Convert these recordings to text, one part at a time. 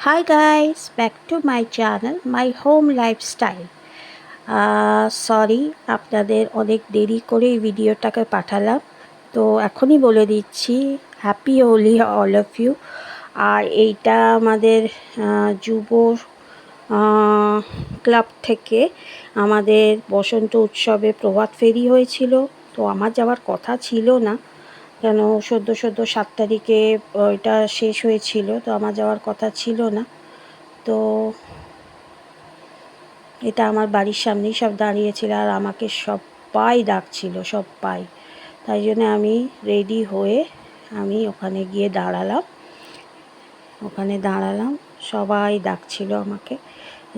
Hi guys, back to my channel, my home lifestyle. Sorry আপনাদের অনেক দেরি করে এই ভিডিওটাকে পাঠালাম। তো এখনই বলে দিচ্ছি happy Holi all of you. আর এইটা আমাদের যুব ক্লাব থেকে আমাদের বসন্ত উৎসবে প্রভাত ফেরি হয়েছিল। তো আমার যাওয়ার কথা ছিল না, কেন সদ্য 7 তারিখে ওইটা শেষ হয়েছিল, তো আমার যাওয়ার কথা ছিল না। তো এটা আমার বাড়ির সামনেই সব দাঁড়িয়েছিল আর আমাকে সবাই ডাকছিল, সবাই। তাই জন্য আমি রেডি হয়ে আমি ওখানে গিয়ে দাঁড়ালাম। সবাই ডাকছিল আমাকে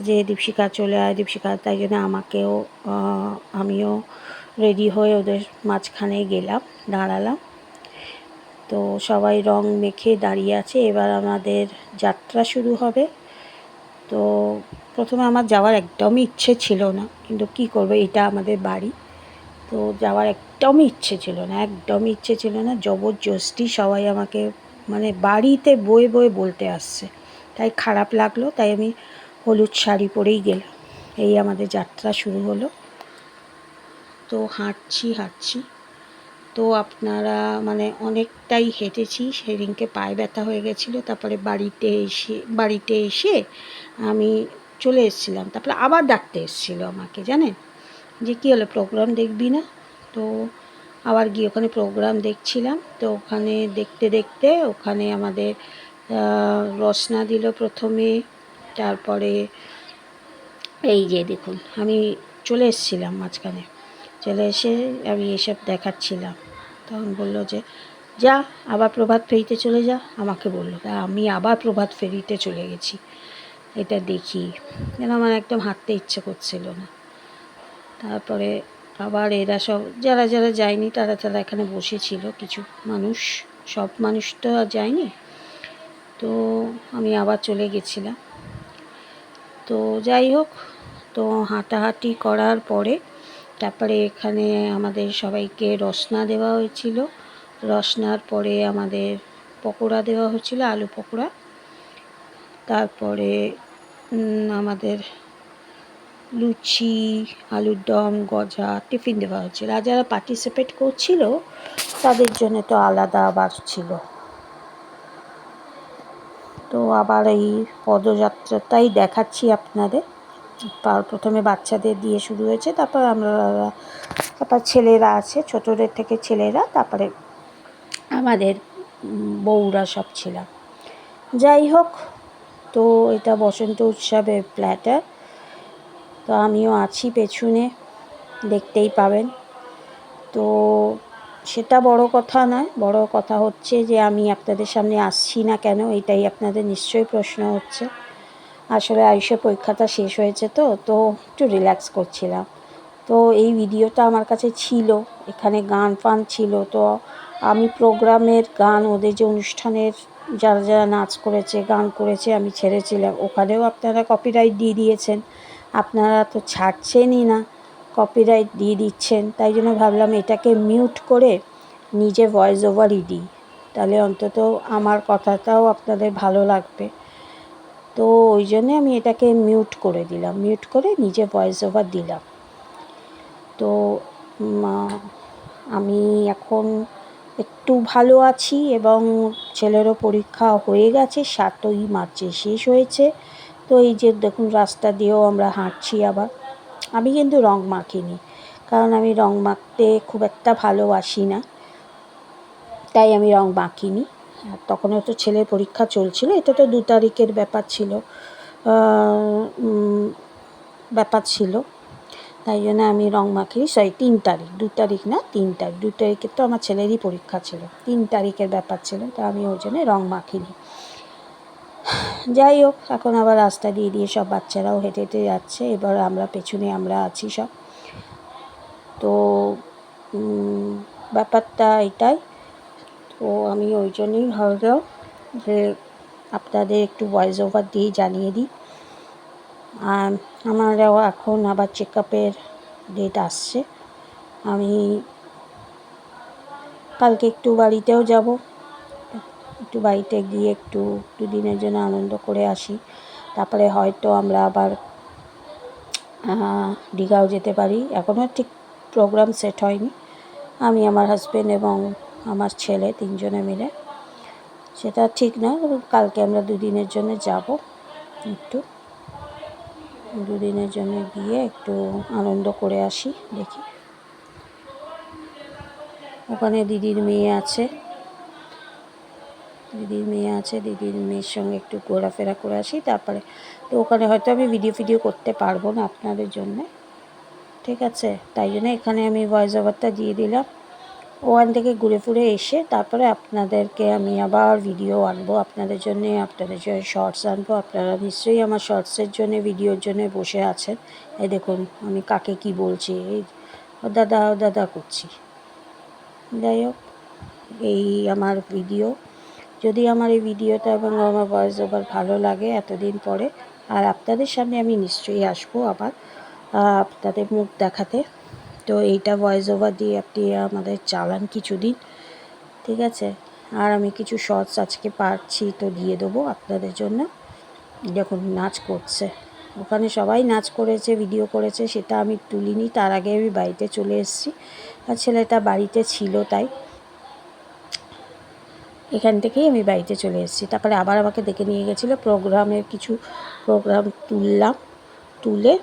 যে দীপশিখা চলে আয়, দীপশিখা। তাই জন্য আমিও রেডি হয়ে ওদের মাঝখানে দাঁড়ালাম। তো সবাই রং মেখে দাঁড়িয়ে আছে। এবার আমাদের যাত্রা শুরু হবে। তো প্রথমে আমার যাওয়ার একদমই ইচ্ছে ছিল না, কিন্তু কি করব, এটা আমাদের বাড়ি। তো যাওয়ার একদমই ইচ্ছে ছিল না। জবরদস্তি সবাই আমাকে বাড়িতে বয়ে বয়ে বলতে আসছে, তাই খারাপ লাগলো। তাই আমি হলুদ শাড়ি পরেই গেলাম। এই আমাদের যাত্রা শুরু হলো। তো হাঁটছি। তো আপনারা অনেকটাই হেঁটেছি, সেদিনকে পায়ে ব্যথা হয়ে গেছিলো। তারপরে বাড়িতে এসে আমি চলে এসেছিলাম। তারপরে আবার ডাকতে এসেছিল আমাকে, জানেন যে কী হলো, প্রোগ্রাম দেখবি না? তো আবার গিয়ে ওখানে প্রোগ্রাম দেখছিলাম। তো ওখানে দেখতে ওখানে আমাদের রসনা দিল প্রথমে। তারপরে এই যে দেখুন, আমি চলে এসেছিলাম মাঝখানে, চলে এসে আমি এসব দেখাচ্ছিলাম। তখন বললো যে যা আবার প্রভাত ফেরিতে চলে যা, আমাকে বললো। তা আমি আবার প্রভাত ফেরিতে চলে গেছি এটা দেখি, যেন আমার একদম হাঁটতে ইচ্ছে করছিল না। তারপরে আবার এরা সব যারা যায়নি তারা এখানে বসেছিল, কিছু মানুষ, সব মানুষ তো আর যায়নি। তো আমি আবার চলে গেছিলাম। তো যাই হোক, তো হাঁটাহাঁটি করার পরে তারপরে এখানে আমাদের সবাইকে রসনা দেওয়া হয়েছিল। রসনার পরে আমাদের পকোড়া দেওয়া হয়েছিল, আলু পকোড়া। তারপরে আমাদের লুচি, আলুর দম, গজা, টিফিন দেওয়া হয়েছিল। আর যারা পার্টিসিপেট করছিল তাদের জন্য তো আলাদা আবার ছিল। তো আবার এই পদযাত্রাটাই দেখাচ্ছি আপনাদের। প্রথমে বাচ্চাদের দিয়ে শুরু হয়েছে, তারপর ছেলেরা আছে, ছোটদের থেকে ছেলেরা, তারপরে আমাদের বউরা সব ছিলাম। যাই হোক, তো এটা বসন্ত উৎসবের প্ল্যাটার। তো আমিও আছি পেছনে, দেখতেই পাবেন। তো সেটা বড় কথা নয়, বড় কথা হচ্ছে যে আমি আপনাদের সামনে আসছি না কেন, এটাই আপনাদের নিশ্চয়ই প্রশ্ন হচ্ছে। আসলে আয়ুষের পরীক্ষাটা শেষ হয়েছে, তো একটু রিল্যাক্স করছিলাম। তো এই ভিডিওটা আমার কাছে ছিল, এখানে গান ফান ছিল। তো আমি প্রোগ্রামের গান, ওদের যে অনুষ্ঠানের যারা নাচ করেছে, গান করেছে, আমি ছেড়েছিলাম। ওখানেও আপনারা কপিরাইট দিয়ে দিয়েছেন। আপনারা তো ছাড়ছেনই না, কপিরাইট দিয়ে দিচ্ছেন। তাই জন্য ভাবলাম এটাকে মিউট করে নিজে ভয়েস ওভারই দিই, তাহলে অন্তত আমার কথাটাও আপনাদের ভালো লাগবে। তো ওই জন্যে আমি এটাকে মিউট করে দিলাম, মিউট করে নিজে ভয়েস ওভার দিলাম। তো আমি এখন একটু ভালো আছি এবং ছেলেরও পরীক্ষা হয়ে গেছে, 7ই মার্চে শেষ হয়েছে। তো এই যে দেখুন, রাস্তা দিয়েও আমরা হাঁটছি। আবার আমি কিন্তু রং মাখিনি, কারণ আমি রং মাখতে খুব একটা ভালোবাসি না, তাই আমি রং মাখিনি। তখনও তো ছেলের পরীক্ষা চলছিল, এটা তো 2 তারিখের ব্যাপার ছিল, তাই জন্য আমি রং মাখিনি। 3 তারিখ, 2 তারিখ না, 3 তারিখ। 2 তারিখের তো আমার ছেলেরই পরীক্ষা ছিল, 3 তারিখের ব্যাপার ছিল, তো আমি ওই জন্যে রং মাখিনি। যাই হোক, এখন আবার রাস্তা দিয়ে সব বাচ্চারাও হেঁটে যাচ্ছে। এবার পেছনে আমরা আছি সব। তো ব্যাপারটা এটাই। তো আমি ওই জন্যই ভাবলাম যে আপনাদের একটু ভয়েস ওভার দিয়ে জানিয়ে দিই। আমারও এখন আবার চেকআপের ডেট আসছে। আমি কালকে একটু বাড়িতেও যাব, একটু বাড়িতে গিয়ে একটু দুদিনের জন্য আনন্দ করে আসি। তারপরে হয়তো আমরা আবার দীঘাও যেতে পারি। এখনও ঠিক প্রোগ্রাম সেট হয়নি। আমি, আমার হাজব্যান্ড এবং আমার ছেলে 3 জনে মিলে, সেটা ঠিক না। কালকে আমরা দুদিনের জন্য যাব। একটু দুদিনের জন্য গিয়ে একটু আনন্দ করে আসি। দেখি, ওখানে দিদির মেয়ে আছে, দিদির মেয়ের সঙ্গে একটু ঘোরাফেরা করে আসি। তারপরে তো ওখানে হয়তো আমি ভিডিও করতে পারবো না আপনাদের জন্য, ঠিক আছে? তাই জন্য এখানে আমি ভয়েস ওভারটা দিয়ে দিলাম। ওখান থেকে ঘুরে ফুরে এসে তারপরে আপনাদেরকে আমি আবার ভিডিও আনবো আপনাদের জন্যে, আপনাদের জন্য শর্টস আনবো। আপনারা নিশ্চয়ই আমার শর্টসের জন্যে, ভিডিওর জন্য বসে আছেন। এই দেখুন আমি কাকে কি বলছি, এই ও দাদা করছি। যাই হোক, এই আমার ভিডিও। যদি আমার এই ভিডিওটা এবং আমার ভয়েস ওভার ভালো লাগে এতদিন পরে, আর আপনাদের সামনে আমি নিশ্চয়ই আসবো আবার আপনাদের মুখ দেখাতে। তো এইটা ভয়েস ওভার দিয়ে আপনি আমাদের চালান কিছুদিন, ঠিক আছে? আর আমি কিছু শর্টস আজকে পারছি তো দিয়ে দেবো আপনাদের জন্য। দেখুন নাচ করছে, ওখানে সবাই নাচ করেছে, ভিডিও করেছে, সেটা আমি তুলিনি। তার আগে আমি বাড়িতে চলে এসেছি, আর ছেলেটা বাড়িতে ছিল, তাই এখান থেকেই আমি বাড়িতে চলে এসেছি। তারপরে আবার আমাকে ডেকে নিয়ে গেছিলো, কিছু প্রোগ্রাম তুলে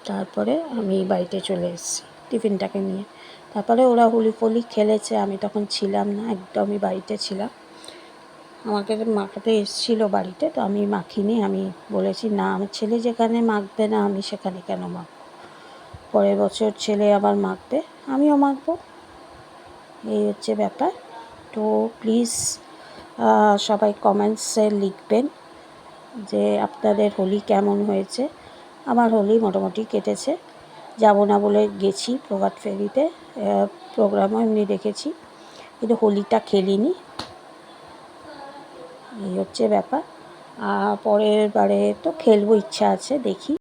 তারপরে আমি বাড়িতে চলে এসেছি টিফিনটাকে নিয়ে। তারপরে ওরা হোলি ফোলি খেলেছে, আমি তখন ছিলাম না, একদমই বাড়িতে ছিলাম। আমাকে মাখাতে এসেছিলো বাড়িতে, তো আমি মাখিনি। আমি বলেছি না, আমার ছেলে যেখানে মাখবে না আমি সেখানে কেন মাখবো, পরের বছর ছেলে আবার মাখবে, আমিও মাখবো। এই হচ্ছে ব্যাপার। তো প্লিজ সবাই কমেন্টসে লিখবেন যে আপনাদের হোলি কেমন হয়েছে। আমার হোলি মোটামুটি কেটেছে। যাব না বলে গেছি প্রভাত ফেরিতে, প্রোগ্রামও এমনি দেখেছি, কিন্তু হোলিটা খেলিনি। এই হচ্ছে ব্যাপার। পরের বারে তো খেলবো, ইচ্ছা আছে, দেখি।